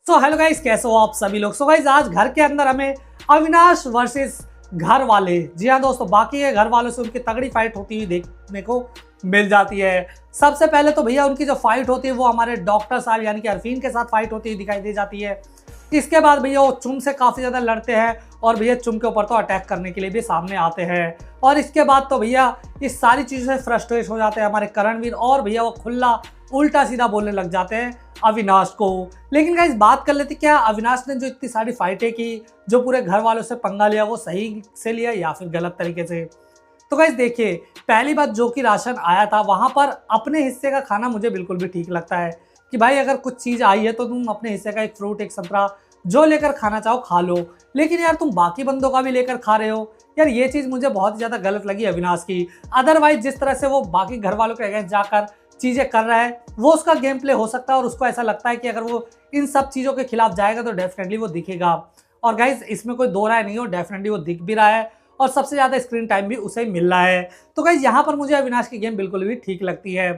So hello guys, कैसे हो आप सभी लोग। सो गाइस, आज घर के अंदर हमें अविनाश वर्सेस घर वाले, जी हाँ दोस्तों, बाकी है घर वालों से उनकी तगड़ी फाइट होती हुई देखने को मिल जाती है। सबसे पहले तो भैया उनकी जो फाइट होती है वो हमारे डॉक्टर साहब यानी कि अरफीन के साथ फाइट होती हुई दिखाई दे जाती है। इसके बाद भैया वो चुम से काफ़ी ज़्यादा लड़ते हैं और भैया चुम के ऊपर तो अटैक करने के लिए भी सामने आते हैं। और इसके बाद तो भैया इस सारी चीज़ों से फ्रस्ट्रेट हो जाते हैं हमारे करणवीर और भैया वो खुला उल्टा सीधा बोलने लग जाते हैं अविनाश को। लेकिन गाइस, बात कर लेते क्या अविनाश ने जो इतनी सारी फाइटें की, जो पूरे घर वालों से पंगा लिया, वो सही से लिया या फिर गलत तरीके से। तो गाइस देखिए, पहली बात जो कि राशन आया था वहां पर अपने हिस्से का खाना मुझे बिल्कुल भी ठीक लगता है कि भाई अगर कुछ चीज़ आई है तो तुम अपने हिस्से का एक फ्रूट, एक संतरा जो लेकर खाना चाहो खा लो। लेकिन यार तुम बाकी बंदों का भी लेकर खा रहे हो, यार ये चीज़ मुझे बहुत ही ज़्यादा गलत लगी अविनाश की। अदरवाइज जिस तरह से वो बाकी घर वालों के अगेंस्ट जाकर चीज़ें कर रहा है वो उसका गेम प्ले हो सकता है, और उसको ऐसा लगता है कि अगर वो इन सब चीज़ों के खिलाफ जाएगा तो डेफिनेटली वो दिखेगा। और गाइज इसमें कोई दो राय नहीं हो, डेफिनेटली वो दिख भी रहा है और सबसे ज़्यादा स्क्रीन टाइम भी उसे मिल रहा है। तो गाइज यहाँ पर मुझे अविनाश की गेम बिल्कुल भी ठीक लगती है।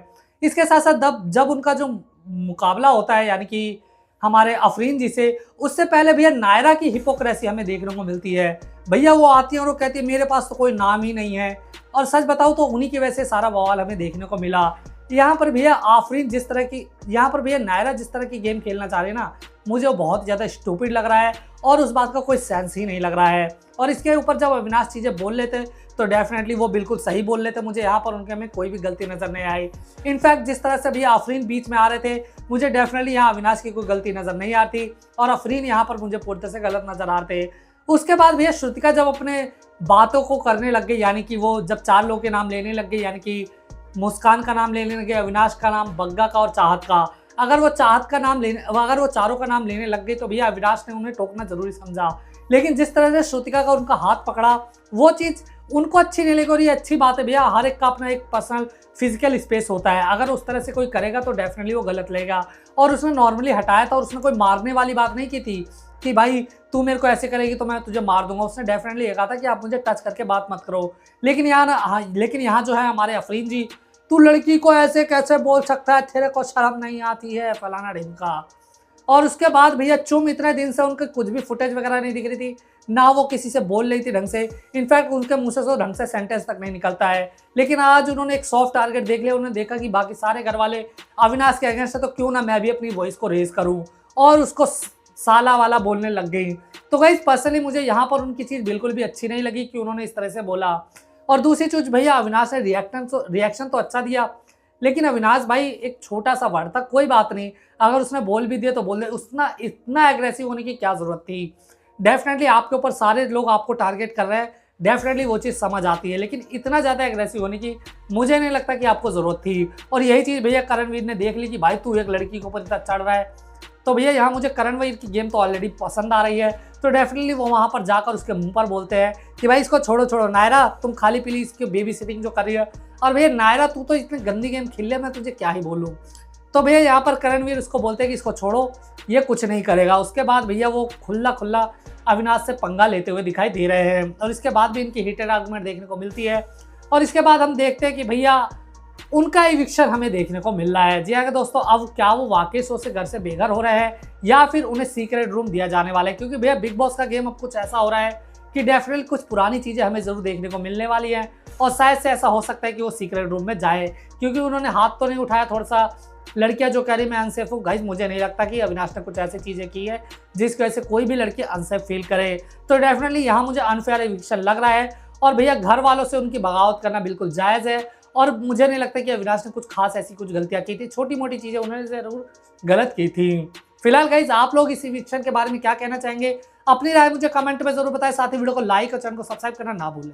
इसके साथ साथ जब उनका जो मुकाबला होता है यानी कि हमारे अफरीन जी से, उससे पहले भैया नायरा की हिपोक्रेसी हमें देखने को मिलती है। भैया वो आती है और वो कहती है मेरे पास तो कोई नाम ही नहीं है, और सच बताऊँ तो उन्हीं की वजह से सारा बवाल हमें देखने को मिला। यहाँ पर भैया आफरीन जिस तरह की, यहाँ पर भैया नायरा जिस तरह की गेम खेलना चाह रही है ना, मुझे वो बहुत ज़्यादा स्टूपिड लग रहा है और उस बात का कोई सेंस ही नहीं लग रहा है। और इसके ऊपर जब अविनाश चीज़ें बोल लेते तो डेफिनेटली वो बिल्कुल सही बोल लेते, मुझे यहाँ पर उनके में कोई भी गलती नज़र नहीं आई। इनफैक्ट जिस तरह से भैया आफरीन बीच में आ रहे थे, मुझे डेफिनेटली यहाँ अविनाश की कोई गलती नज़र नहीं आती और आफरीन यहाँ पर मुझे पूरी तरह से गलत नज़र आ रहे थे। उसके बाद भैया श्रुतिका जब अपने बातों को करने लग गई, यानी कि वो जब चार लोगों के नाम लेने लग गई, यानी कि मुस्कान का नाम लेने लगे, अविनाश का नाम, बग्गा का और चाहत का। अगर वो चारों का नाम लेने लग गई तो भैया अविनाश ने उन्हें टोकना जरूरी समझा। लेकिन जिस तरह से श्रुतिका का उनका हाथ पकड़ा, वो चीज़ उनको अच्छी नहीं लगी। और ये अच्छी बात है भैया, हर एक का अपना एक पर्सनल फिजिकल स्पेस होता है, अगर उस तरह से कोई करेगा तो डेफिनेटली वो गलत लगेगा। और उसने नॉर्मली हटाया था और उसने कोई मारने वाली बात नहीं की थी कि भाई तू मेरे को ऐसे करेगी तो मैं तुझे मार दूंगा। उसने डेफिनेटली ये कहा था कि आप मुझे टच करके बात मत करो। लेकिन यहाँ जो है हमारे अफरीन जी, तू लड़की को ऐसे कैसे बोल सकता है, तेरे को शर्म नहीं आती है, फलाना ढिमका। और उसके बाद भैया चुम इतने दिन से उनके कुछ भी फुटेज वगैरह नहीं दिख रही थी, ना वो किसी से बोल रही थी ढंग से। इनफैक्ट उनके मुंह से तो ढंग से सेंटेंस तक नहीं निकलता है। लेकिन आज उन्होंने एक सॉफ्ट टारगेट देख लिया, उन्होंने देखा कि बाकी सारे घर वाले अविनाश के अगेंस्ट है, तो क्यों ना मैं भी अपनी वॉइस को रेज करूँ, और उसको साला वाला बोलने लग गई। तो गाइस पर्सनली मुझे यहाँ पर उनकी चीज़ बिल्कुल भी अच्छी नहीं लगी कि उन्होंने इस तरह से बोला। और दूसरी चीज़ भैया, अविनाश ने रिएक्शन तो अच्छा दिया, लेकिन अविनाश भाई एक छोटा सा वर्ड था, कोई बात नहीं, अगर उसने बोल भी दिया तो बोल दे, उसना इतना एग्रेसिव होने की क्या ज़रूरत थी। डेफिनेटली आपके ऊपर सारे लोग आपको टारगेट कर रहे हैं, डेफिनेटली वो चीज़ समझ आती है, लेकिन इतना ज़्यादा एग्रेसिव होने की मुझे नहीं लगता कि आपको ज़रूरत थी। और यही चीज़ भैया करणवीर ने देख ली कि भाई तू एक लड़की के ऊपर इतना चढ़ रहा है, तो भैया यहाँ मुझे करणवीर की गेम तो ऑलरेडी पसंद आ रही है। तो डेफिनेटली वो वहाँ पर जाकर उसके मुंह पर बोलते हैं कि भाई इसको छोड़ो नायरा, तुम खाली पीली इसकी बेबी सिटिंग जो कर रही है, और भैया नायरा तू तो इतनी गंदी गेम खेल लिया, मैं तुझे क्या ही बोलूँ। तो भैया यहाँ पर करणवीर उसको बोलते हैं कि इसको छोड़ो, ये कुछ नहीं करेगा। उसके बाद भैया वो खुला अविनाश से पंगा लेते हुए दिखाई दे रहे हैं, और इसके बाद भी इनकी हीटेड आर्गुमेंट देखने को मिलती है। और इसके बाद हम देखते हैं कि भैया उनका इविक्शन हमें देखने को मिल रहा है। जी हाँ दोस्तों, अब क्या वो वाकई से घर से बेघर हो रहे हैं या फिर उन्हें सीक्रेट रूम दिया जाने वाला है, क्योंकि भैया बिग बॉस का गेम अब कुछ ऐसा हो रहा है कि डेफिनेटली कुछ पुरानी चीज़ें हमें ज़रूर देखने को मिलने वाली हैं। और शायद से ऐसा हो सकता है कि वो सीक्रेट रूम में जाए, क्योंकि उन्होंने हाथ तो नहीं उठाया। थोड़ा सा लड़कियां जो कह रही मैं अनसेफ हूँ, गाइस मुझे नहीं लगता कि अविनाश ने कुछ ऐसी चीज़ें की है जिसकी वजह से कोई भी लड़की अनसेफ फील करे। तो डेफिनेटली यहाँ मुझे अनफेयर इविक्शन लग रहा है, और भैया घर वालों से उनकी बगावत करना बिल्कुल जायज़ है। और मुझे नहीं लगता कि अविनाश ने कुछ खास ऐसी कुछ गलतियां की थी, छोटी मोटी चीज़ें उन्होंने ज़रूर गलत की थी। फिलहाल गाइज आप लोग इस इविक्शन के बारे में क्या कहना चाहेंगे, अपनी राय मुझे कमेंट में जरूर बताएं। साथ ही वीडियो को लाइक और चैनल को सब्सक्राइब करना ना भूलें।